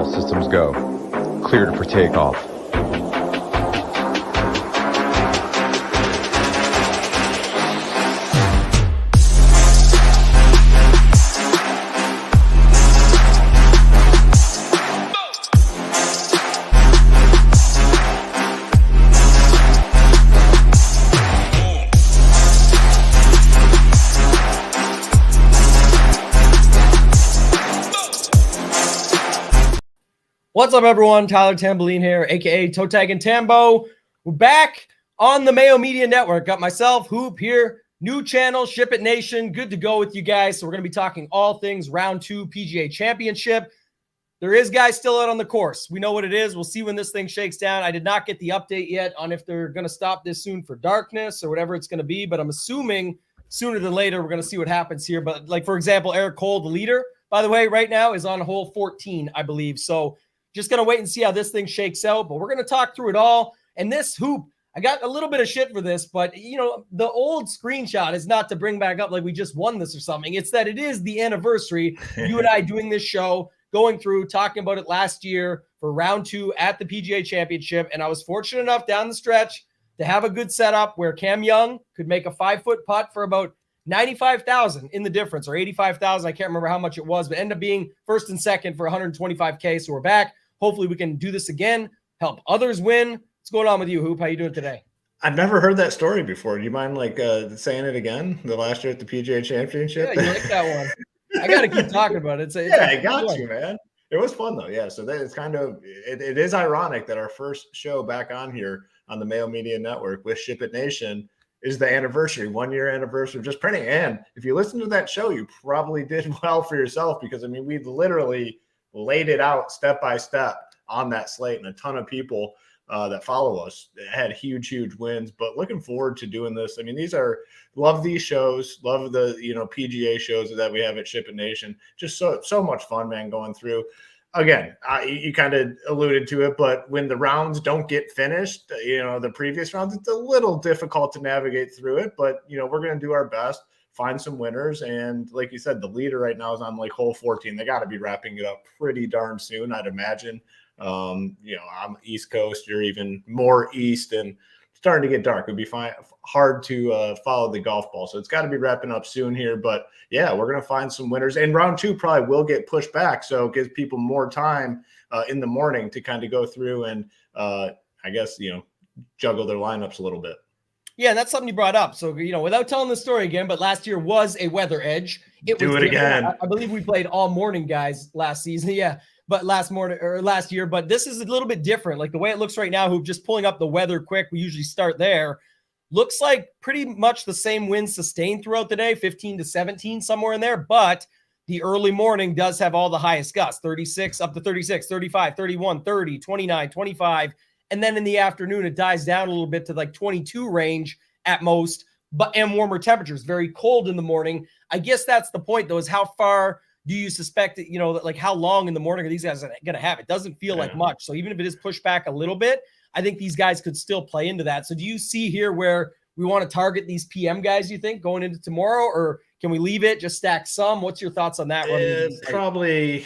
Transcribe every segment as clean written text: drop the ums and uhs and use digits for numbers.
systems go. Cleared for takeoff. What's up, everyone? Tyler Tamboline here, aka ToeTagginTambo. We're back on the Mayo Media Network. Got myself, Hoop here, new channel, Ship It Nation. Good to go with you guys. So we're going to be talking all things round 2 PGA Championship. There is guys still out on the course. We know what it is. We'll see when this thing shakes down. I did not get the update yet on if they're going to stop this soon for darkness or whatever it's going to be, but I'm assuming sooner than later we're going to see what happens here. But like, for example, Eric Cole, the leader, by the way, right now is on hole 14, I believe. So just going to wait and see how this thing shakes out, but we're going to talk through it all. And this Hoop, I got a little bit of shit for this, but you know, the old screenshot is not to bring back up like we just won this or something. It's that it is the anniversary. You and I doing this show, going through, talking about it last year for round 2 at the PGA Championship. And I was fortunate enough down the stretch to have a good setup where Cam Young could make a 5-foot putt for about 95,000 in the difference, or 85,000. I can't remember how much it was, but ended up being first and second for 125K. So we're back. Hopefully we can do this again, help others win. What's going on with you, Hoop? How you doing today? I've never heard that story before. Do you mind saying it again? The last year at the PGA Championship? Yeah, you like that one. I got to keep talking about it. I got you, man. It was fun, though. Yeah, so that is kind of it is ironic that our first show back on here on the Mayo Media Network with Ship It Nation is the anniversary, 1-year anniversary of just printing. And if you listen to that show, you probably did well for yourself because, I mean, we literally laid it out step by step on that slate, and a ton of people that follow us had huge wins. But looking forward to doing this. I mean, love these shows, love the PGA shows that we have at Ship It Nation. Just so much fun, man, going through. Again, you kind of alluded to it, but when the rounds don't get finished, the previous rounds, it's a little difficult to navigate through it. But we're going to do our best, find some winners. And like you said, the leader right now is on like hole 14. They got to be wrapping it up pretty darn soon, I'd imagine. I'm East Coast, you're even more east and starting to get dark. It'd be hard to follow the golf ball. So it's got to be wrapping up soon here. But yeah, we're going to find some winners. And round 2 probably will get pushed back. So it gives people more time in the morning to kind of go through and I guess, juggle their lineups a little bit. Yeah, that's something you brought up. So, without telling the story again, but last year was a weather edge. Do it again. I believe we played all morning guys last season. Yeah, but last year. But this is a little bit different. Like the way it looks right now, Hoop, just pulling up the weather quick. We usually start there. Looks like pretty much the same winds sustained throughout the day, 15 to 17, somewhere in there. But the early morning does have all the highest gusts, 36 up to 36, 35, 31, 30, 29, 25. And then in the afternoon, it dies down a little bit to like 22 range at most, and warmer temperatures, very cold in the morning. I guess that's the point, though, is how far do you suspect that, like how long in the morning are these guys going to have? It doesn't feel like much. So even if it is pushed back a little bit, I think these guys could still play into that. So do you see here where we want to target these PM guys, you think, going into tomorrow, or can we leave it, just stack some? What's your thoughts on that? Probably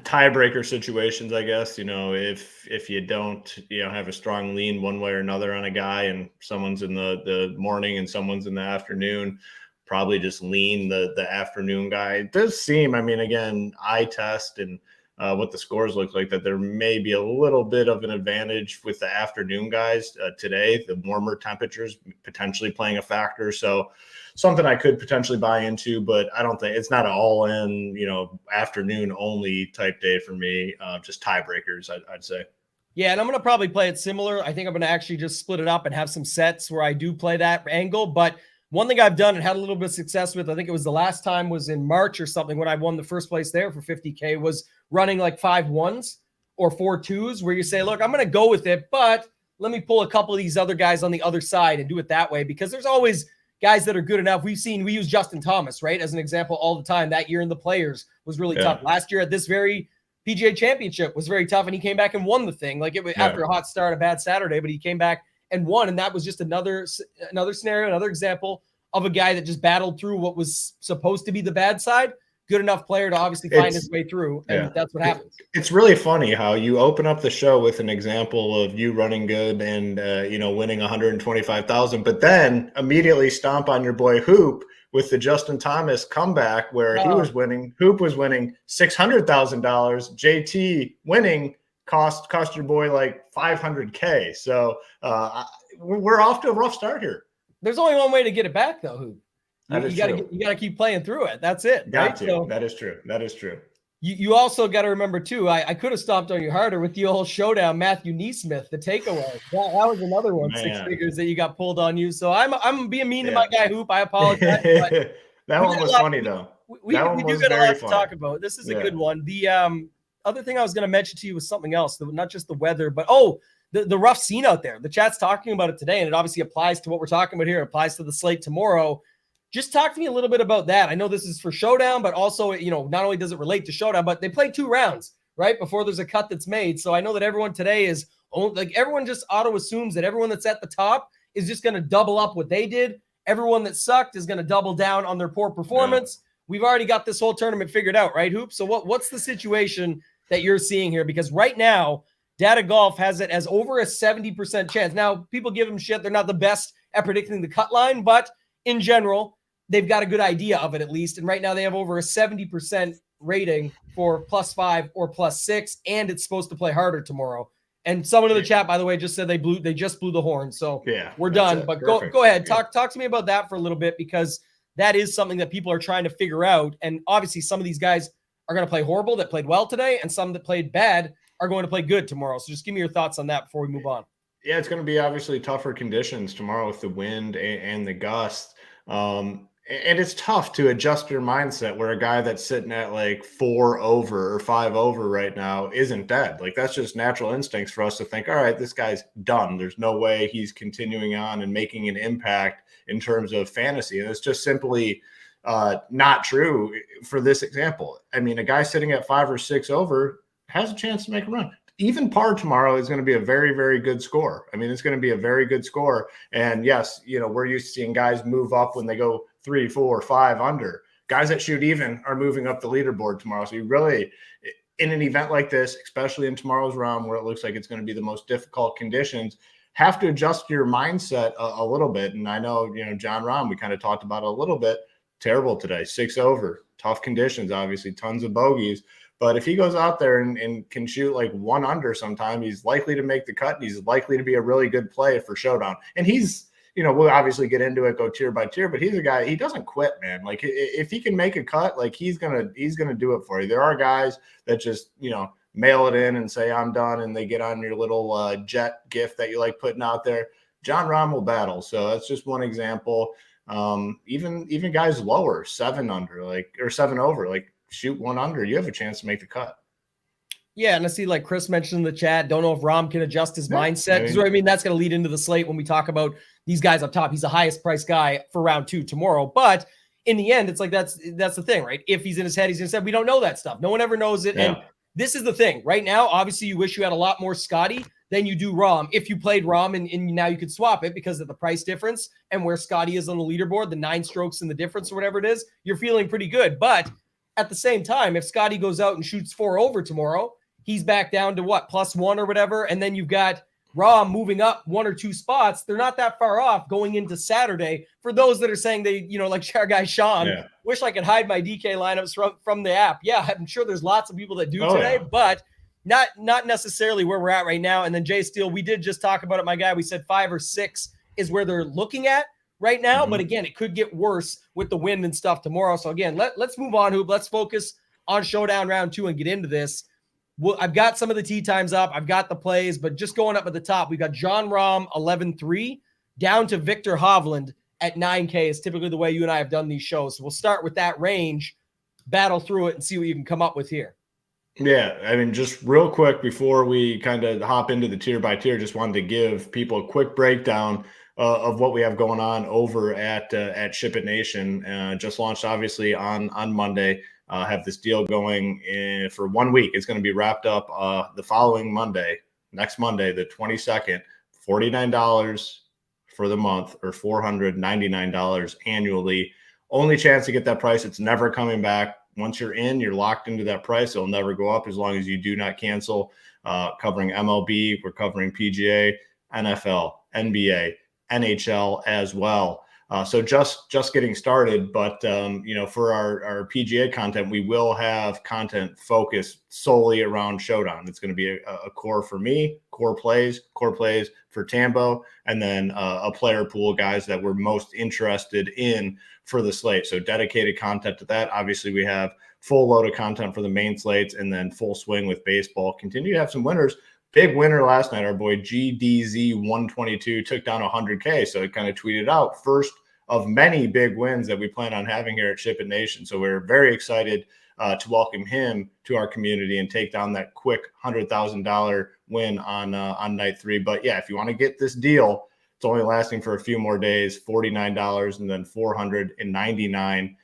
tiebreaker situations, I guess. If you don't, have a strong lean one way or another on a guy and someone's in the morning and someone's in the afternoon, probably just lean the afternoon guy. It does seem, I mean, again, eye test and what the scores look like, that there may be a little bit of an advantage with the afternoon guys today, the warmer temperatures potentially playing a factor. So something I could potentially buy into, but I don't think it's not an all in, afternoon only type day for me. Just tiebreakers, I'd say. Yeah, and I'm going to probably play it similar. I think I'm going to actually just split it up and have some sets where I do play that angle. But one thing I've done and had a little bit of success with, I think it was the last time was in March or something when I won the first place there for 50K, was running like 5 1s or 4 2s where you say, look, I'm going to go with it, but let me pull a couple of these other guys on the other side and do it that way, because there's always guys that are good enough. We use Justin Thomas, right, as an example all the time. That year in the Players was really tough. Last year at this very PGA Championship was very tough, and he came back and won the thing. Like it was after a hot start, a bad Saturday, but he came back and won, and that was just another scenario, another example of a guy that just battled through what was supposed to be the bad side, good enough player to obviously find his way through, and that's what happens. It's really funny how you open up the show with an example of you running good and winning 125,000, but then immediately stomp on your boy Hoop with the Justin Thomas comeback where he was winning. Hoop was winning $600,000. JT winning cost your boy like $500K. So we're off to a rough start here. There's only one way to get it back, though, Hoop. You got to keep playing through it. That's it. Got right? to. So that is true. That is true. You also got to remember, too, I could have stomped on you harder with the whole showdown, Matthew Neesmith, the takeaway. That was another one, Man. 6 figures that you got pulled on you. So I'm being mean to my guy, Hoop. I apologize. But that one was funny, though. We do got a lot to talk about. This is a good one. The other thing I was going to mention to you was something else, not just the weather, but the rough scene out there. The chat's talking about it today, and it obviously applies to what we're talking about here. It applies to the slate tomorrow. Just talk to me a little bit about that. I know this is for Showdown, but also, not only does it relate to Showdown, but they play 2 rounds, right, before there's a cut that's made. So I know that everyone today is everyone just auto assumes that everyone that's at the top is just going to double up what they did. Everyone that sucked is going to double down on their poor performance. Yeah. We've already got this whole tournament figured out, right, Hoop? So what's the situation that you're seeing here? Because right now, Data Golf has it as over a 70% chance. Now, people give them shit. They're not the best at predicting the cut line, but in general, they've got a good idea of it at least. And right now they have over a 70% rating for +5 or +6, and it's supposed to play harder tomorrow. And someone in the chat, by the way, just said they just blew the horn. So we're done. But go ahead. Talk to me about that for a little bit, because that is something that people are trying to figure out. And obviously some of these guys are going to play horrible that played well today, and some that played bad are going to play good tomorrow. So just give me your thoughts on that before we move on. Yeah, it's going to be obviously tougher conditions tomorrow with the wind and the gust. And it's tough to adjust your mindset where a guy that's sitting at like 4 over or 5 over right now isn't dead. Like, that's just natural instincts for us to think, all right, this guy's done. There's no way he's continuing on and making an impact in terms of fantasy. And it's just simply not true for this example. I mean, a guy sitting at 5 or 6 over has a chance to make a run. Even par tomorrow is going to be a very, very good score. I mean, it's going to be a very good score. And yes, we're used to seeing guys move up when they go 3, 4, 5 under. Guys that shoot even are moving up the leaderboard tomorrow. So you really, in an event like this, especially in tomorrow's round where it looks like it's going to be the most difficult conditions, have to adjust your mindset a little bit. And I know, John Rahm, we kind of talked about it a little bit. Terrible today, 6 over, tough conditions, obviously tons of bogeys. But if he goes out there and can shoot like 1 under sometime, he's likely to make the cut. And he's likely to be a really good play for Showdown. And he's, we'll obviously get into it, go tier by tier, but he's a guy, he doesn't quit, man. Like, if he can make a cut, like he's gonna do it for you. There are guys that just, mail it in and say, I'm done. And they get on your little jet gift that you like putting out there. John Rahm will battle. So that's just one example. Even guys lower, 7 under, or 7 over, like, shoot 1 under, you have a chance to make the cut. Yeah, and I see, like Chris mentioned in the chat, don't know if Rahm can adjust his mindset. Because that's going to lead into the slate when we talk about these guys up top. He's the highest priced guy for round 2 tomorrow. But in the end, it's like that's the thing, right? If he's in his head, he's going to say, we don't know that stuff. No one ever knows it. Yeah. And this is the thing. Right now, obviously, you wish you had a lot more Scotty than you do Rahm. If you played Rahm and now you could swap it because of the price difference and where Scotty is on the leaderboard, the 9 strokes and the difference or whatever it is, you're feeling pretty good. But at the same time, if Scotty goes out and shoots 4 over tomorrow, he's back down to what, +1 or whatever. And then you've got Rahm moving up 1 or 2 spots. They're not that far off going into Saturday. For those that are saying they, like our guy Sean, wish I could hide my DK lineups from the app. Yeah, I'm sure there's lots of people that do today, but not necessarily where we're at right now. And then Jay Steele, we did just talk about it, my guy. We said 5 or 6 is where they're looking at right now. But again, it could get worse with the wind and stuff tomorrow. So again, let's move on, Hoop. Let's focus on Showdown round 2 and get into this. Well, I've got some of the tee times up. I've got the plays, but just going up at the top, we've got John Rahm 11-3 down to Victor Hovland at 9K is typically the way you and I have done these shows. So we'll start with that range, battle through it, and see what you can come up with here. Yeah, I mean, just real quick before we kind of hop into the tier by tier, just wanted to give people a quick breakdown of what we have going on over at Ship It Nation. Just launched, obviously, on Monday. Have this deal going for 1 week. It's going to be wrapped up the following Monday, next Monday, the 22nd, $49 for the month or $499 annually. only chance to get that price. It's never coming back. Once you're in, you're locked into that price. It'll never go up as long as you do not cancel. Covering MLB, we're covering PGA, NFL, NBA, NHL as well. So just getting started, but for our PGA content, we will have content focused solely around Showdown. It's going to be a core for me, core plays for Tambo, and then a player pool guys that we're most interested in for the slate. So dedicated content to that. Obviously, we have full load of content for the main slates, and then full swing with baseball. Continue to have some winners. Big winner last night, our boy GDZ122 took down 100K. So he kind of tweeted out, first of many big wins that we plan on having here at Ship It Nation. So we're very excited to welcome him to our community and take down that quick $100,000 win on night 3. But yeah, if you want to get this deal, it's only lasting for a few more days, $49 and then $499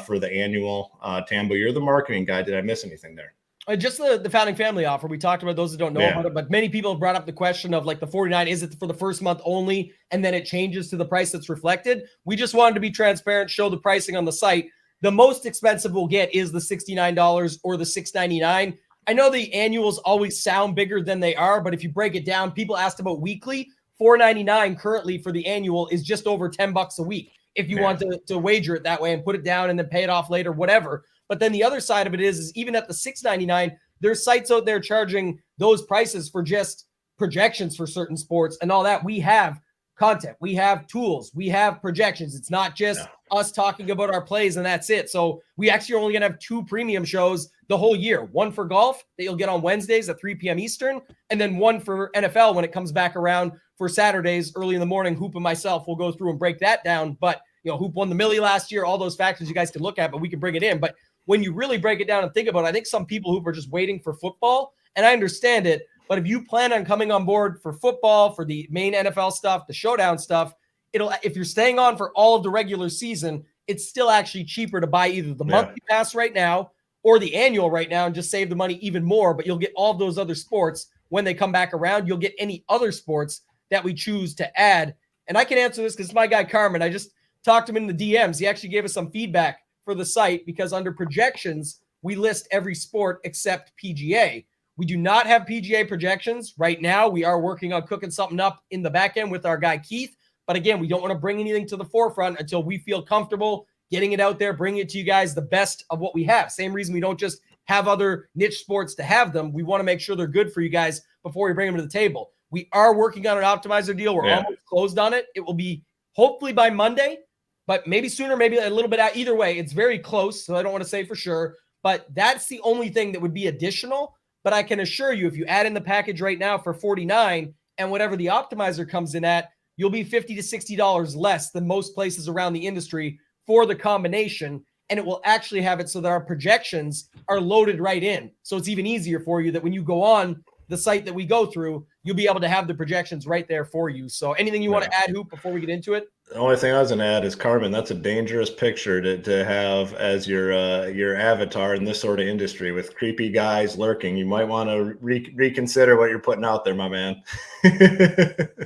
for the annual. Tambo, you're the marketing guy. Did I miss anything there? Just the founding family offer. We talked about those that don't know about it, but many people have brought up the question of like the 49, is it for the first month only? And then it changes to the price that's reflected. We just wanted to be transparent, show the pricing on the site. The most expensive we'll get is the $69 or the $699. I know the annuals always sound bigger than they are, but if you break it down, people asked about weekly. $499 currently for the annual is just over $10 a week. If you want to wager it that way and put it down and then pay it off later, whatever. But then the other side of it is even at the $699, there's sites out there charging those prices for just projections for certain sports and all that. We have content, we have tools, we have projections. It's not just us talking about our plays and that's it. So we actually are only going to have 2 premium shows the whole year. One for golf that you'll get on Wednesdays at 3 p.m. Eastern, and then one for NFL when it comes back around for Saturdays early in the morning. Hoop and myself will go through and break that down. But Hoop won the Millie last year, all those factors you guys can look at, but we can bring it in. But when you really break it down and think about it, I think some people who are just waiting for football, and I understand it, but if you plan on coming on board for football, for the main NFL stuff, the Showdown stuff, if you're staying on for all of the regular season, it's still actually cheaper to buy either the monthly pass right now or the annual right now and just save the money even more. But you'll get all of those other sports when they come back around. You'll get any other sports that we choose to add. And I can answer this because it's my guy Carmen. I just talked to him in the DMs. He actually gave us some feedback for the site because under projections, we list every sport except PGA. We do not have PGA projections right now. We are working on cooking something up in the back end with our guy Keith. But again, we don't want to bring anything to the forefront until we feel comfortable getting it out there, bringing it to you guys the best of what we have. Same reason we don't just have other niche sports to have them. We want to make sure they're good for you guys before we bring them to the table. We are working on an optimizer deal. We're almost closed on it. It will be hopefully by Monday, but maybe sooner, maybe a little bit out. Either way, it's very close, so I don't want to say for sure. But that's the only thing that would be additional. But I can assure you, if you add in the package right now for $49 and whatever the optimizer comes in at, you'll be $50 to $60 less than most places around the industry for the combination. And it will actually have it so that our projections are loaded right in. So it's even easier for you that when you go on the site that we go through, you'll be able to have the projections right there for you. So anything you want to add, Hoop, before we get into it? The only thing I was going to add is, Carmen, that's a dangerous picture to have as your avatar in this sort of industry with creepy guys lurking. You might want to reconsider what you're putting out there, my man.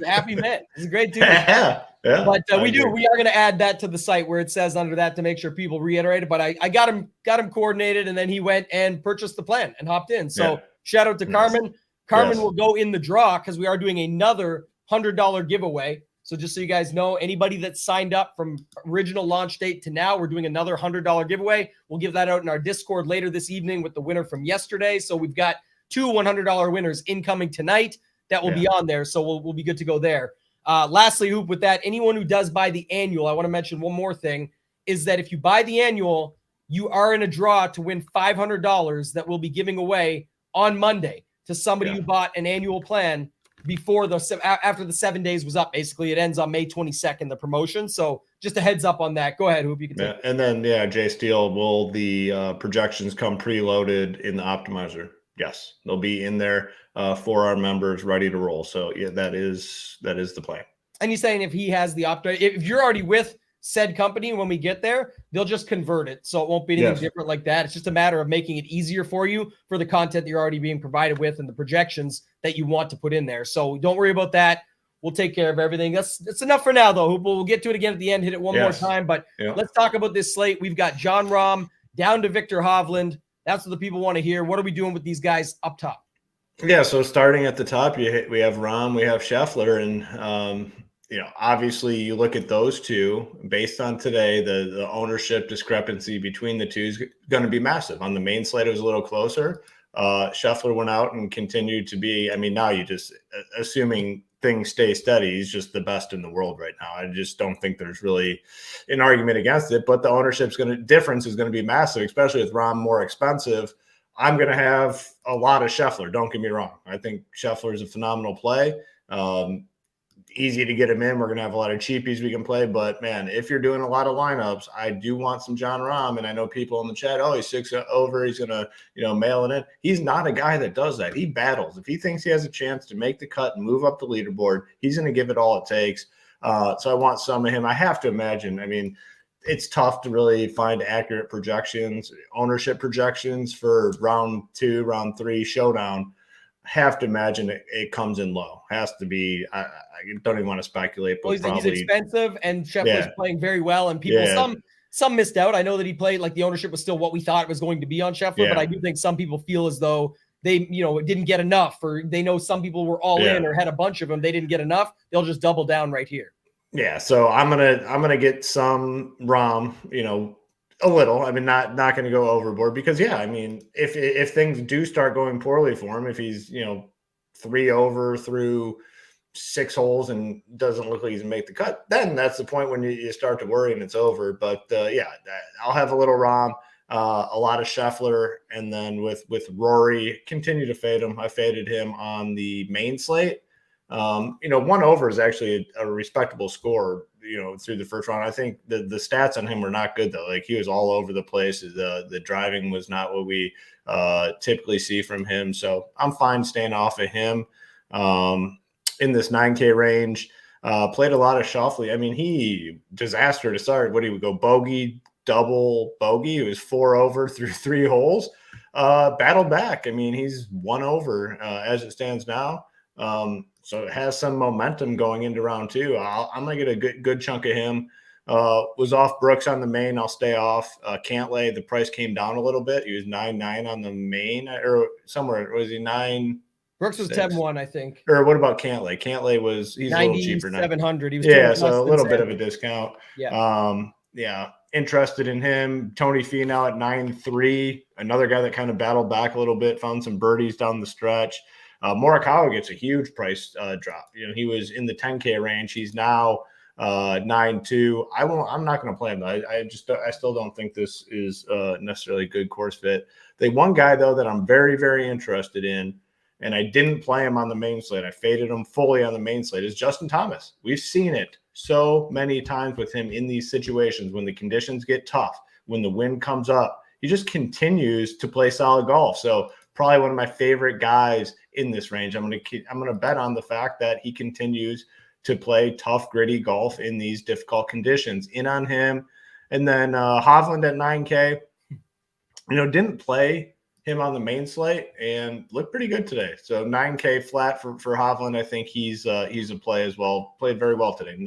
Happy man. He's a great dude. Yeah. But we are going to add that to the site where it says under that to make sure people reiterate it. But I got him coordinated, and then he went and purchased the plan and hopped in. So shout out to Carmen. Carmen will go in the draw because we are doing another $100 giveaway. So just so you guys know, anybody that signed up from original launch date to now, we're doing another $100 giveaway. We'll give that out in our Discord later this evening with the winner from yesterday. So we've got 2 $100 winners incoming tonight that will be on there. So we'll be good to go there. Lastly, Hoop, with that, anyone who does buy the annual, I want to mention one more thing, is that if you buy the annual, you are in a draw to win $500 that we'll be giving away on Monday to somebody who bought an annual plan before after the 7 days was up. Basically, it ends on May 22nd, the promotion. So just a heads up on that. Go ahead, Hoop, you can take it. And then, Jay Steele, will the projections come preloaded in the optimizer? Yes, they'll be in there for our members, ready to roll. So that is the plan. And he's saying if he has the if you're already with said company, when we get there, they'll just convert it. So it won't be anything different like that. It's just a matter of making it easier for you for the content that you're already being provided with and the projections that you want to put in there. So don't worry about that. We'll take care of everything. That's enough for now, though. We'll get to it again at the end, hit it one more time. But let's talk about this slate. We've got Jon Rahm down to Viktor Hovland. That's what the people want to hear. What are we doing with these guys up top? Yeah, so starting at the top, we have Rahm, we have Scheffler, and obviously you look at those two based on today, the ownership discrepancy between the two is going to be massive. On the main slate, it was a little closer. Scheffler went out and continued to be, now you just, assuming things stay steady, he's just the best in the world right now. I just don't think there's really an argument against it, but the ownership's difference is going to be massive, especially with Rahm more expensive. I'm going to have a lot of Scheffler. Don't get me wrong. I think Scheffler is a phenomenal play. Easy to get him in. We're going to have a lot of cheapies we can play, but man, if you're doing a lot of lineups, I do want some Jon Rahm. And I know people in the chat, he's 6 over. He's going to, mail it in. He's not a guy that does that. He battles. If he thinks he has a chance to make the cut and move up the leaderboard, he's going to give it all it takes. So I want some of him. I have to imagine. It's tough to really find accurate projections, ownership projections for round 2, round 3 showdown. Have to imagine it comes in low. Has to be. I don't even want to speculate. But he's expensive, and Scheffler's playing very well. And people, some missed out. I know that he played like the ownership was still what we thought it was going to be on Scheffler, but I do think some people feel as though they, didn't get enough, or they know some people were all in or had a bunch of them. They didn't get enough. They'll just double down right here. Yeah. So I'm gonna get some Rahm. A little. Not going to go overboard because, if things do start going poorly for him, if he's, 3 over through 6 holes and doesn't look like he's going to make the cut, then that's the point when you start to worry and it's over. But, I'll have a little Rahm, a lot of Scheffler, and then with Rory, continue to fade him. I faded him on the main slate. 1 over is actually a respectable score, through the first round. I think the stats on him were not good, though. Like, he was all over the place. The driving was not what we typically see from him. So I'm fine staying off of him in this 9K range. Played a lot of Schauffele. He disaster to start. What he would go bogey, double bogey. It was 4 over through 3 holes. Battled back. He's 1 over as it stands now. So it has some momentum going into round 2. I'm going to get a good chunk of him. Was off Brooks on the main. I'll stay off. Cantlay, the price came down a little bit. He was 9.9 on the main, or somewhere. Was he 9? Brooks was 10.1, I think. Or what about Cantlay? Cantlay he's a little cheaper now. 700. He was so a little bit of a discount. Yeah. Interested in him. Tony Finau at 9.3. Another guy that kind of battled back a little bit, found some birdies down the stretch. Morikawa gets a huge price drop. He was in the 10K range. He's now 9.2. I'm not going to play him. I still don't think this is necessarily a good course fit. The one guy though that I'm very, very interested in, and I didn't play him on the main slate, I faded him fully on the main slate, is Justin Thomas. We've seen it so many times with him in these situations when the conditions get tough, when the wind comes up. He just continues to play solid golf. So probably one of my favorite guys in this range. I'm going to bet on the fact that he continues to play tough, gritty golf in these difficult conditions. In on him. And then Hovland at 9K, didn't play him on the main slate and looked pretty good today. So 9K flat for Hovland. I think he's a play as well. Played very well today.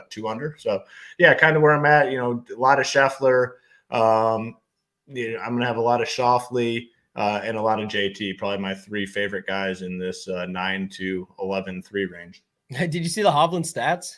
2 under. So yeah, kind of where I'm at. A lot of Scheffler. I'm going to have a lot of Schauffele. And a lot of JT, probably my 3 favorite guys in this 9 to 11-3 range. Did you see the Hovland stats?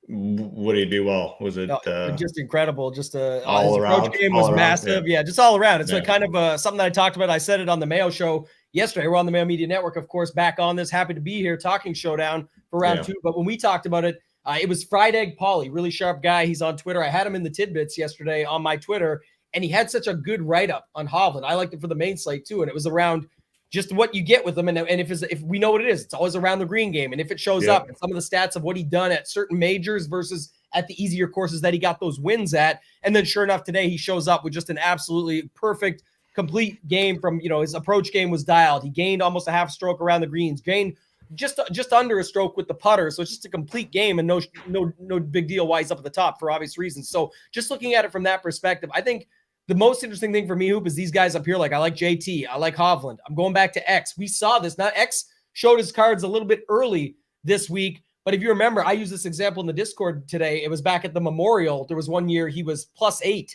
What did he do well? Was it just incredible? Just all around. Approach game was massive. Yeah, just all around. It's kind of something that I talked about. I said it on the Mayo show yesterday. We're on the Mayo Media Network, of course, back on this. Happy to be here talking Showdown for round 2. But when we talked about it, it was Fried Egg Pauly, really sharp guy. He's on Twitter. I had him in the tidbits yesterday on my Twitter. And he had such a good write-up on Hovland. I liked it for the main slate too. And it was around just what you get with him. And if we know what it is, it's always around the green game. And if it shows up and some of the stats of what he done at certain majors versus at the easier courses that he got those wins at. And then sure enough, today he shows up with just an absolutely perfect, complete game from, his approach game was dialed. He gained almost a half stroke around the greens, gained just under a stroke with the putter. So it's just a complete game and no big deal why he's up at the top for obvious reasons. So just looking at it from that perspective, I think the most interesting thing for me, Hoop, is these guys up here. Like, I like JT. I like Hovland. I'm going back to X. We saw this. Now, X showed his cards a little bit early this week, But if you remember, I used this example in the Discord today. It was back at the Memorial. There was one year he was +8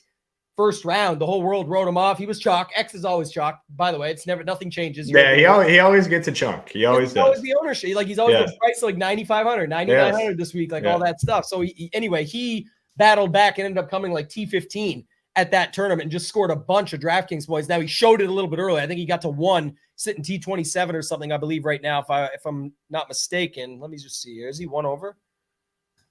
first round. The whole world wrote him off. He was chalk. X is always chalk. By the way, it's never, nothing changes. Yeah, he always gets a chunk. He always does. Always the ownership. Like he's always been priced like 9,500, 9,900 this week, like all that stuff. So he battled back and ended up coming like T15 at that tournament and just scored a bunch of DraftKings points. Now he showed it a little bit early. I think he got to 1 sitting T27 or something, I believe right now, if I'm not mistaken. Let me just see here. Is he 1 over?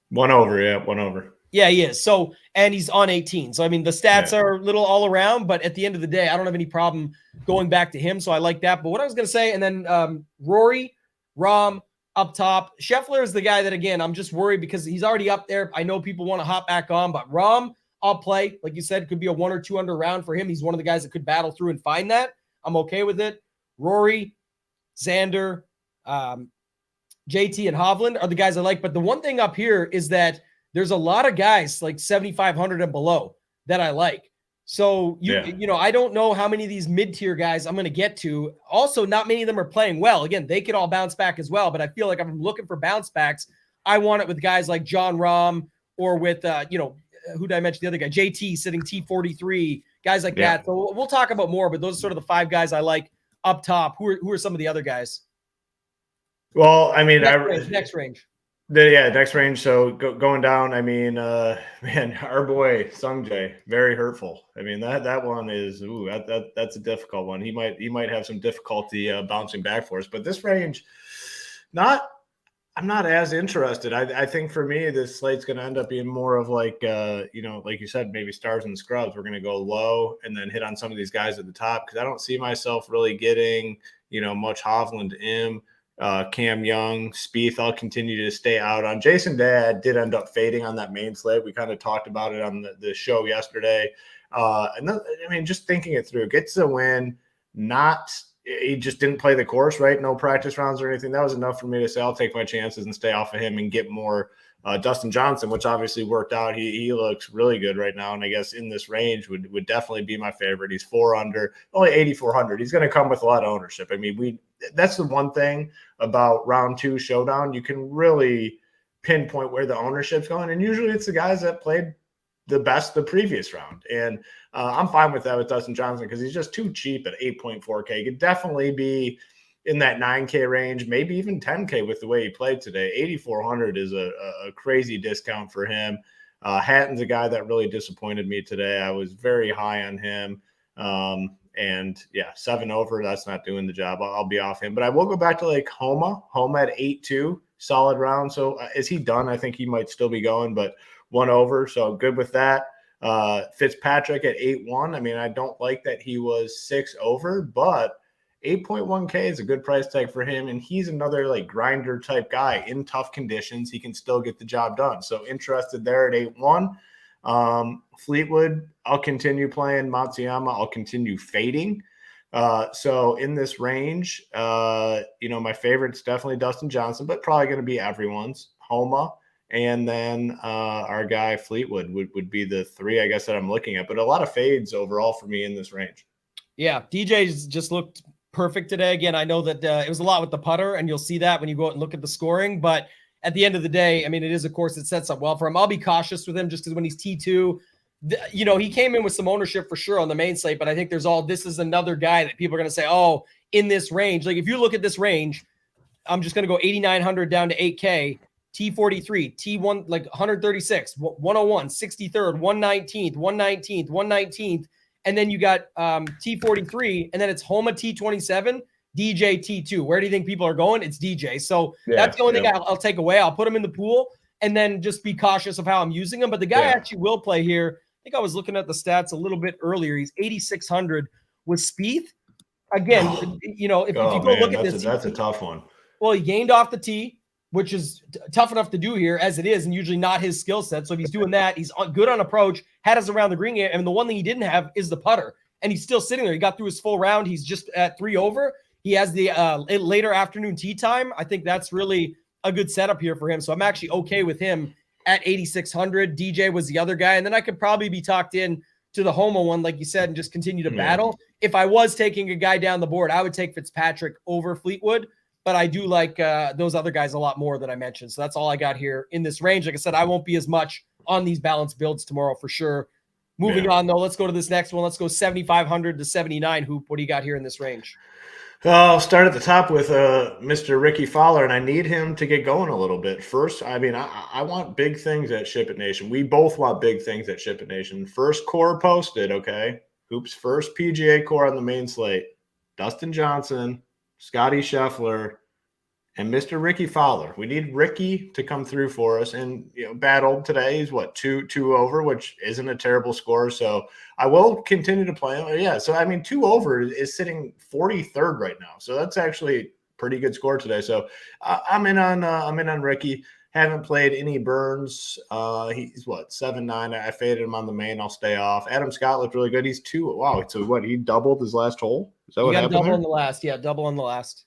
1 over, yeah, 1 over. Yeah, he is. So, and he's on 18. So, I mean, the stats are a little all around, but at the end of the day, I don't have any problem going back to him. So I like that. But what I was going to say, and then Rory, Rahm up top. Scheffler is the guy that, again, I'm just worried because he's already up there. I know people want to hop back on, but Rahm, I'll play. Like you said, could be a 1 or 2 under round for him. He's one of the guys that could battle through and find that. I'm okay with it. Rory, Xander, JT, and Hovland are the guys I like. But the one thing up here is that there's a lot of guys like 7,500 and below that I like. So, you know, I don't know how many of these mid-tier guys I'm going to get to. Also, not many of them are playing well. Again, they could all bounce back as well. But I feel like if I'm looking for bounce backs, I want it with guys like John Rahm or with, who did I mention? The other guy, JT sitting T43, guys like that. So we'll talk about more, but those are sort of the 5 guys I like up top. Who are some of the other guys? Well, I mean, next range. Next range. So going down, I mean, man, our boy Sungjae, very hurtful. I mean, that one is, that's a difficult one. He might have some difficulty bouncing back for us, but this range, I'm not as interested. I think for me, this slate's going to end up being more of like, like you said, maybe stars and scrubs. We're going to go low and then hit on some of these guys at the top because I don't see myself really getting, much Hovland in. Cam Young, Spieth, I'll continue to stay out on. Jason Day did end up fading on that main slate. We kind of talked about it on the show yesterday. And then, I mean, just thinking it through, gets a win, he just didn't play the course, right? No practice rounds or anything. That was enough for me to say, I'll take my chances and stay off of him and get more Dustin Johnson, which obviously worked out. He looks really good right now. And I guess in this range would definitely be my favorite. He's 4 under, only 8,400. He's going to come with a lot of ownership. I mean, that's the one thing about round 2 showdown. You can really pinpoint where the ownership's going. And usually it's the guys that played the best the previous round. And I'm fine with that with Dustin Johnson because he's just too cheap at 8.4K. He could definitely be in that 9K range, maybe even 10K with the way he played today. 8,400 is a crazy discount for him. Hatton's a guy that really disappointed me today. I was very high on him. And 7 over, that's not doing the job. I'll be off him. But I will go back to like Homa at 8-2, solid round. So is he done? I think he might still be going, but 1 over. So good with that. Fitzpatrick at 8-1. I mean, I don't like that he was 6 over, but 8.1K is a good price tag for him. And he's another like grinder type guy in tough conditions. He can still get the job done. So interested there at 8-1. Fleetwood, I'll continue playing. Matsuyama, I'll continue fading. So in this range, my favorite's definitely Dustin Johnson, but probably going to be everyone's. Homa, and then our guy Fleetwood would be the 3, I guess, that I'm looking at. But a lot of fades overall for me in this range. Yeah, DJ's just looked perfect today. Again, I know that it was a lot with the putter, and you'll see that when you go out and look at the scoring. But at the end of the day, I mean, it is a course that sets up well for him. I'll be cautious with him just because when he's T2, he came in with some ownership for sure on the main slate, but I think this is another guy that people are going to say, oh, in this range. Like if you look at this range, I'm just going to go 8,900 down to 8K, T43, T1, like 136, 101, 63rd, 119th, 119th, 119th. And then you got T43, and then it's Homa T27, DJ T2. Where do you think people are going? It's DJ. So that's the only thing I'll take away. I'll put him in the pool and then just be cautious of how I'm using him. But the guy actually will play here. I think I was looking at the stats a little bit earlier. He's 8,600 with Spieth. Again, if you go look at this. That's a tough one. Well, he gained off the tee, which is tough enough to do here as it is, and usually not his skill set. So if he's doing that, he's good on approach, had us around the green game, and the one thing he didn't have is the putter, and he's still sitting there. He got through his full round. He's just at 3 over. He has the later afternoon tee time. I think that's really a good setup here for him. So I'm actually okay with him at 8,600. DJ was the other guy, and then I could probably be talked in to the Homa one, like you said, and just continue to battle. If I was taking a guy down the board, I would take Fitzpatrick over Fleetwood. but I do like those other guys a lot more that I mentioned. So that's all I got here in this range. Like I said, I won't be as much on these balanced builds tomorrow for sure. Moving on, though, let's go to this next one. Let's go 7,500 to 79. Hoop, what do you got here in this range? I'll start at the top with Mr. Ricky Fowler, and I need him to get going a little bit. First, I mean, I want big things at Ship It Nation. We both want big things at Ship It Nation. First core posted, okay? Hoop's first PGA core on the main slate. Dustin Johnson, Scotty Scheffler, and Mr. Ricky Fowler. We need Ricky to come through for us. And, battled today. He's what, two over, which isn't a terrible score. So I will continue to play him. Yeah. So, I mean, 2 over is sitting 43rd right now. So that's actually pretty good score today. So I'm in on Ricky. Haven't played any Burns. He's what, 7-9. I faded him on the main. I'll stay off. Adam Scott looked really good. He's 2. Wow. So what, he doubled his last hole? Is that what happened? Double on the last. Yeah, double on the last.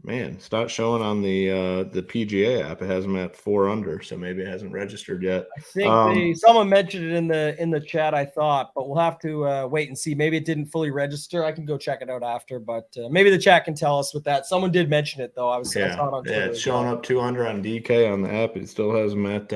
Man, it's not showing on the PGA app. It has him at 4 under, so maybe it hasn't registered yet. I think someone mentioned it in the chat, I thought, but we'll have to wait and see. Maybe it didn't fully register. I can go check it out after, but maybe the chat can tell us with that. Someone did mention it though. I saw it on Twitter. Yeah, it's showing up 2 under on DK on the app. It still has him at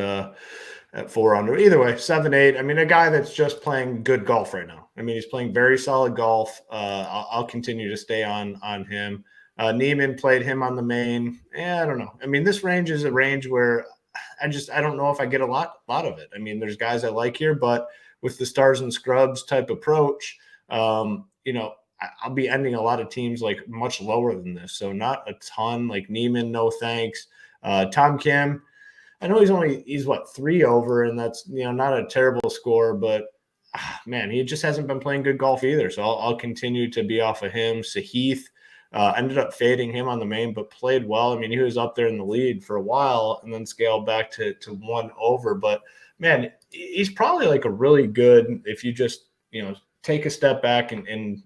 4 under. Either way, 7-8. I mean, a guy that's just playing good golf right now. I mean, he's playing very solid golf. I'll continue to stay on him. Neiman played him on the main. I don't know. I mean, this range is a range where I don't know if I get a lot of it. I mean, there's guys I like here, but with the stars and scrubs type approach, I'll be ending a lot of teams like much lower than this. So not a ton. Like Neiman, no thanks. Tom Kim, I know he's what, 3 over, and that's not a terrible score, but man, he just hasn't been playing good golf either. So I'll continue to be off of him. Sahith. Ended up fading him on the main, but played well. I mean, he was up there in the lead for a while and then scaled back to 1 over. But, man, he's probably like a really good, if you just, take a step back and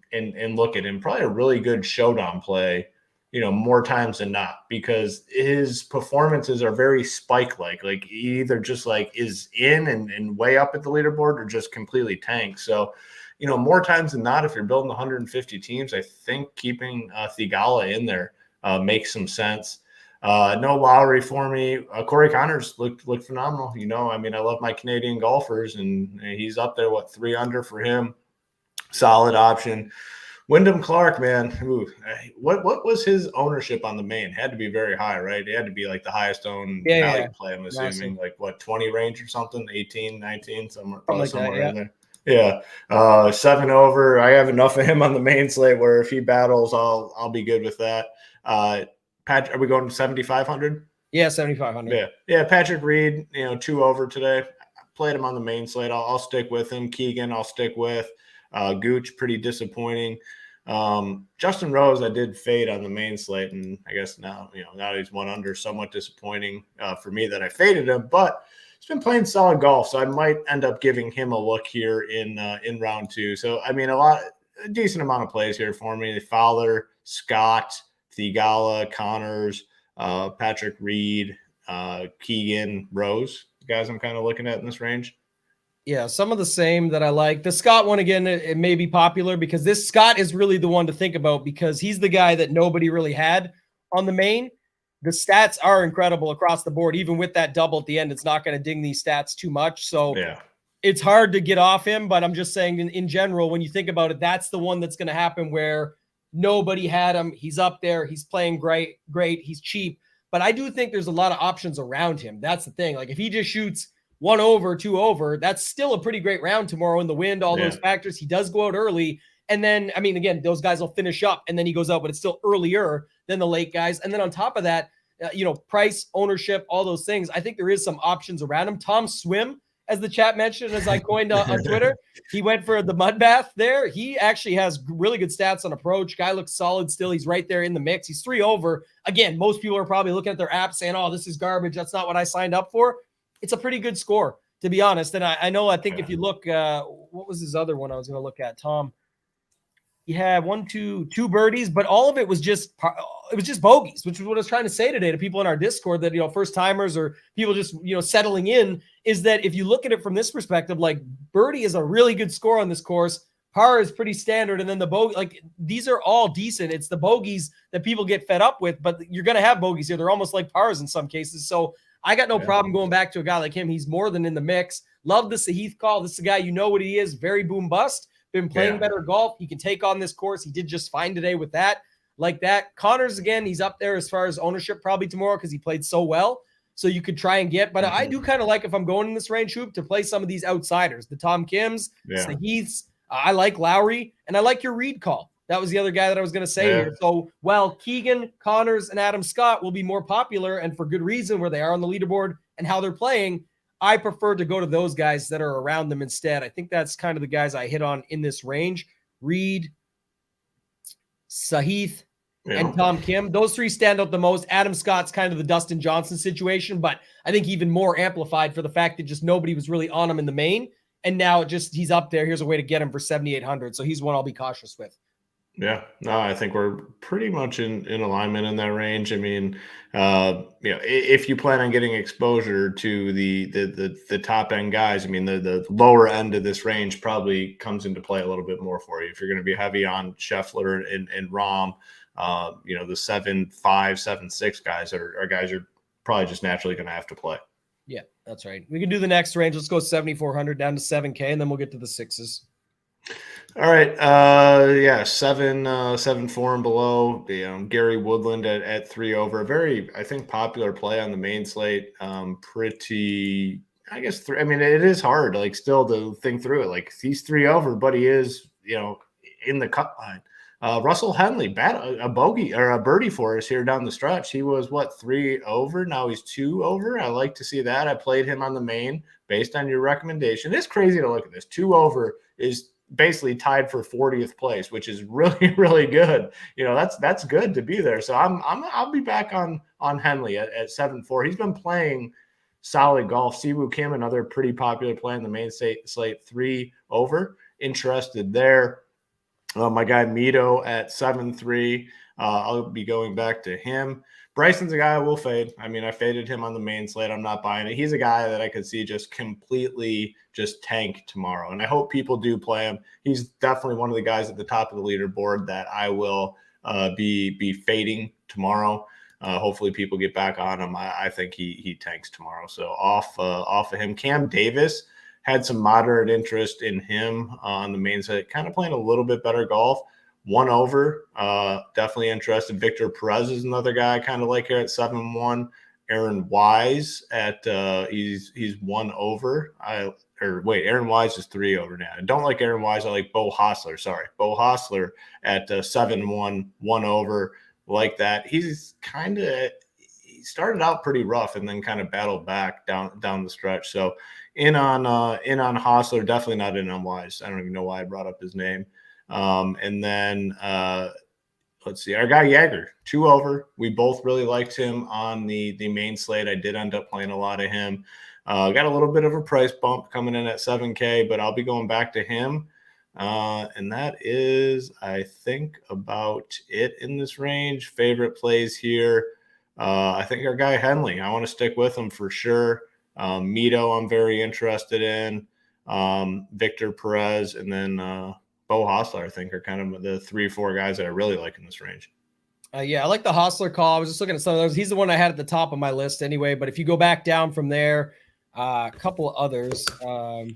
look at him, probably a really good showdown play, more times than not, because his performances are very spike-like. Like, he either just, like, is in and way up at the leaderboard or just completely tanks. So, more times than not, if you're building 150 teams, I think keeping Thigala in there makes some sense. No Lowry for me. Corey Connors looked phenomenal. I mean, I love my Canadian golfers, and he's up there, 3 under for him. Solid option. Wyndham Clark, man. Ooh, what was his ownership on the main? Had to be very high, right? It had to be like the highest owned value play, I'm assuming. Massive. Like 20 range or something, 18, 19, somewhere in there. Yeah. 7 over. I have enough of him on the main slate where if he battles, I'll be good with that. Pat, are we going to 7,500? Yeah, 7,500. Yeah. Patrick Reed, 2 over today. Played him on the main slate. I'll stick with him. Keegan, I'll stick with. Gooch, pretty disappointing. Justin Rose, I did fade on the main slate, and I guess now he's 1 under, somewhat disappointing for me that I faded him, but he's been playing solid golf, so I might end up giving him a look here in round 2. So, I mean, a decent amount of plays here for me. Fowler, Scott, Thigala, Connors, Patrick Reed, Keegan, Rose, the guys I'm kind of looking at in this range. Yeah, some of the same that I like. The Scott one, again, it may be popular because this Scott is really the one to think about because he's the guy that nobody really had on the main. The stats are incredible across the board. Even with that double at the end, it's not going to ding these stats too much. So it's hard to get off him, but I'm just saying in general, when you think about it, that's the one that's going to happen where nobody had him. He's up there. He's playing great. He's cheap. But I do think there's a lot of options around him. That's the thing. Like if he just shoots 1 over, 2 over, that's still a pretty great round tomorrow in the wind, all those factors. He does go out early. And then, I mean, again, those guys will finish up and then he goes out, but it's still earlier than the late guys. And then on top of that, price, ownership, all those things. I think there is some options around him. Tom Swim, as the chat mentioned, as I coined on Twitter, he went for the mud bath there. He actually has really good stats on approach. Guy looks solid still. He's right there in the mix. He's 3 over. Again, most people are probably looking at their app saying, oh, this is garbage. That's not what I signed up for. It's a pretty good score, to be honest. And I think if you look, what was his other one I was going to look at? Tom, he had 2 birdies, but all of it was just bogeys, which is what I was trying to say today to people in our Discord that, first timers or people just, settling in, is that if you look at it from this perspective, like birdie is a really good score on this course. par is pretty standard. And then the bogey, like these are all decent. It's the bogeys that people get fed up with, but you're going to have bogeys here. They're almost like pars in some cases. So I got no problem going back to a guy like him. He's more than in the mix. Love the Sahith call. This is a guy, you know what he is. Very boom bust. Been playing better golf. He can take on this course. He did just fine today with that. Like that. Connors, again, he's up there as far as ownership probably tomorrow because he played so well. So you could try and get, but I do kind of like if I'm going in this range, Hoop, to play some of these outsiders, the Tom Kims, the Heaths. I like Lowry, and I like your Reed call. That was the other guy that I was going to say here. So while Keegan, Connors, and Adam Scott will be more popular, and for good reason where they are on the leaderboard and how they're playing, I prefer to go to those guys that are around them instead. I think that's kind of the guys I hit on in this range. Reed, Sahith, and Tom Kim. Those three stand out the most. Adam Scott's kind of the Dustin Johnson situation, but I think even more amplified for the fact that just nobody was really on him in the main. And now he's up there. Here's a way to get him for 7,800. So he's one I'll be cautious with. Yeah, no, I think we're pretty much in alignment in that range. I mean, if you plan on getting exposure to the top end guys, I mean, the lower end of this range probably comes into play a little bit more for you. If you're going to be heavy on Scheffler and Rahm, the 7.5, 7.6 guys are guys you're probably just naturally going to have to play. Yeah, that's right. We can do the next range. Let's go 7,400 down to 7K, and then we'll get to the sixes. All right. 7.4 and below. Gary Woodland at 3 over. A very, I think, popular play on the main slate. Pretty, I guess, I mean, it is hard, like, still to think through it. Like, he's 3 over, but he is, in the cut line. Russell Henley, a bogey or a birdie for us here down the stretch. He was 3 over. Now he's 2 over. I like to see that. I played him on the main based on your recommendation. It's crazy to look at this. 2 over is basically tied for 40th place, which is really, really good. That's good to be there. So I'll be back on Henley at 7.4. He's been playing solid golf. Siwoo Kim, another pretty popular play in the main slate, 3 over. Interested there. My guy Mito at 7.3. I'll be going back to him. Bryson's a guy I will fade. I mean, I faded him on the main slate. I'm not buying it. He's a guy that I could see just completely just tank tomorrow. And I hope people do play him. He's definitely one of the guys at the top of the leaderboard that I will be fading tomorrow. Hopefully people get back on him. I think he tanks tomorrow. So off of him. Cam Davis, had some moderate interest in him on the main side, kind of playing a little bit better golf. 1 over, definitely interested. Victor Perez is another guy I kind of like here at 7-1. Aaron Wise at he's 1 over. Aaron Wise is 3 over now. I don't like Aaron Wise. I like Bo Hostler. Sorry, Bo Hostler at 7-1, 1 over. Like that. He started out pretty rough and then kind of battled back down the stretch. So in on Hostler, definitely not in on Wise. I don't even know why I brought up his name. And then let's see, our guy Jaeger, 2 over. We both really liked him on the main slate. I did end up playing a lot of him. Got a little bit of a price bump coming in at 7K, but I'll be going back to him. And that is, I think, about it in this range. Favorite plays here. I think our guy Henley, I want to stick with him for sure. Mito, I'm very interested in. Victor Perez, and then Bo Hostler, I think, are kind of the 3 or 4 guys that I really like in this range. Yeah, I like the Hostler call. I was just looking at some of those. He's the one I had at the top of my list anyway. But if you go back down from there, a couple of others. Who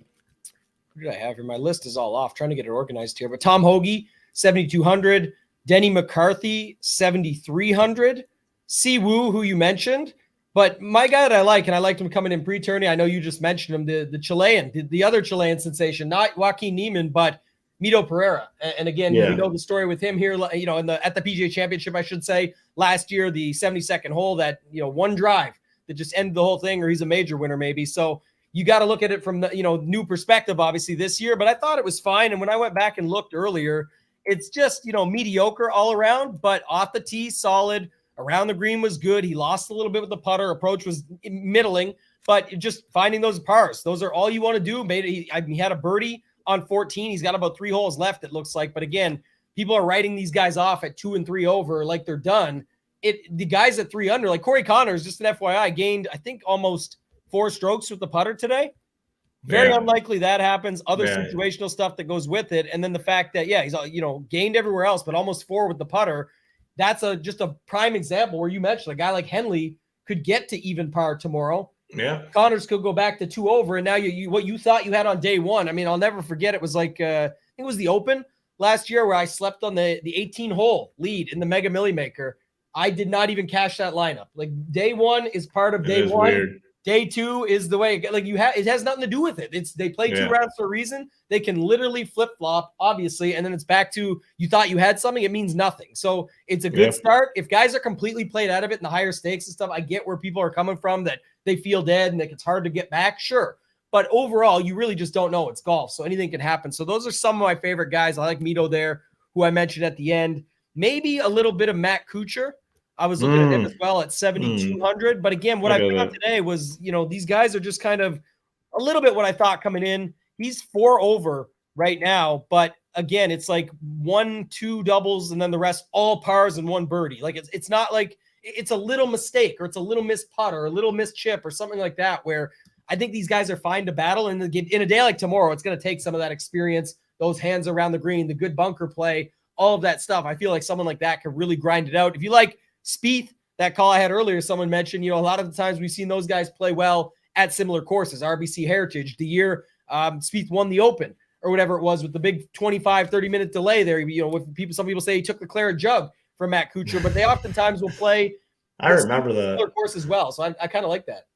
did I have here? My list is all off. Trying to get it organized here. But Tom Hoagie, 7,200. Denny McCarthy, 7,300. Siwoo, who you mentioned. But my guy that I like, and I liked him coming in pre-tourney, I know you just mentioned him, the Chilean, the other Chilean sensation, not Joaquin Niemann, but Mito Pereira. And again, you know the story with him here, at the PGA Championship, I should say, last year, the 72nd hole, that, one drive that just ended the whole thing, or he's a major winner maybe. So you got to look at it from the, new perspective, obviously, this year. But I thought it was fine. And when I went back and looked earlier, it's just, mediocre all around, but off the tee, solid. Around the green was good. He lost a little bit with the putter. Approach was middling, but just finding those pars. Those are all you want to do. He had a birdie on 14. He's got about 3 holes left, it looks like. But again, people are writing these guys off at 2 and 3 over like they're done. The guys at 3 under, like Corey Connors, just an FYI, gained, I think, almost 4 strokes with the putter today. Very unlikely that happens. Other Yeah. situational stuff that goes with it. And then the fact that, he's, gained everywhere else, but almost 4 with the putter. That's just a prime example where you mentioned a guy like Henley could get to even par tomorrow. Yeah. Connors could go back to 2 over. And now what you thought you had on day one. I mean, I'll never forget. It was like, I think it was the Open last year where I slept on the 18 hole lead in the Mega Milli Maker. I did not even cash that lineup. Like day one is part of day one. Weird. Day 2 is the way. Like it has nothing to do with it. They play 2 rounds for a reason. They can literally flip flop, obviously, and then it's back to you thought you had something. It means nothing. So it's a good start. If guys are completely played out of it in the higher stakes and stuff, I get where people are coming from that they feel dead and like it's hard to get back. Sure. But overall, you really just don't know. It's golf, so anything can happen. So those are some of my favorite guys. I like Mito there, who I mentioned at the end. Maybe a little bit of Matt Kuchar. I was looking at him as well at 7,200. But again, what I found today was, these guys are just kind of a little bit what I thought coming in. He's 4 over right now. But again, it's like 1, 2 doubles and then the rest all pars and 1 birdie. Like it's not like it's a little mistake or it's a little missed putt or a little missed chip or something like that, where I think these guys are fine to battle. And in a day like tomorrow, it's going to take some of that experience, those hands around the green, the good bunker play, all of that stuff. I feel like someone like that can really grind it out. If you like Spieth, that call I had earlier, someone mentioned, a lot of the times we've seen those guys play well at similar courses. RBC Heritage, the year Spieth won the Open or whatever it was with the big 25, 30-minute delay there. With some people say he took the claret jug from Matt Kuchar, but they oftentimes will play I remember the course as well. So I kind of like that.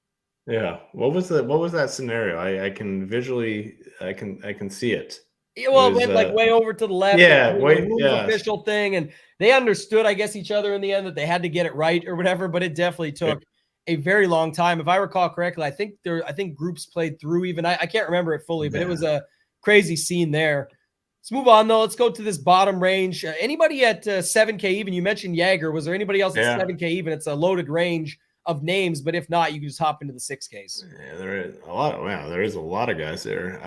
Yeah. What was that scenario? I can visually, I can see it. Well, it went way over to the left. Official thing. And they understood, I guess, each other in the end that they had to get it right or whatever, but it definitely took a very long time. If I recall correctly, I think groups played through even. I can't remember it fully, but it was a crazy scene there. Let's move on, though. Let's go to this bottom range. Anybody at 7K even? You mentioned Jaeger. Was there anybody else at 7K even? It's a loaded range of names, but if not, you can just hop into the 6Ks. Yeah, there is a lot. Wow, there is a lot of guys there.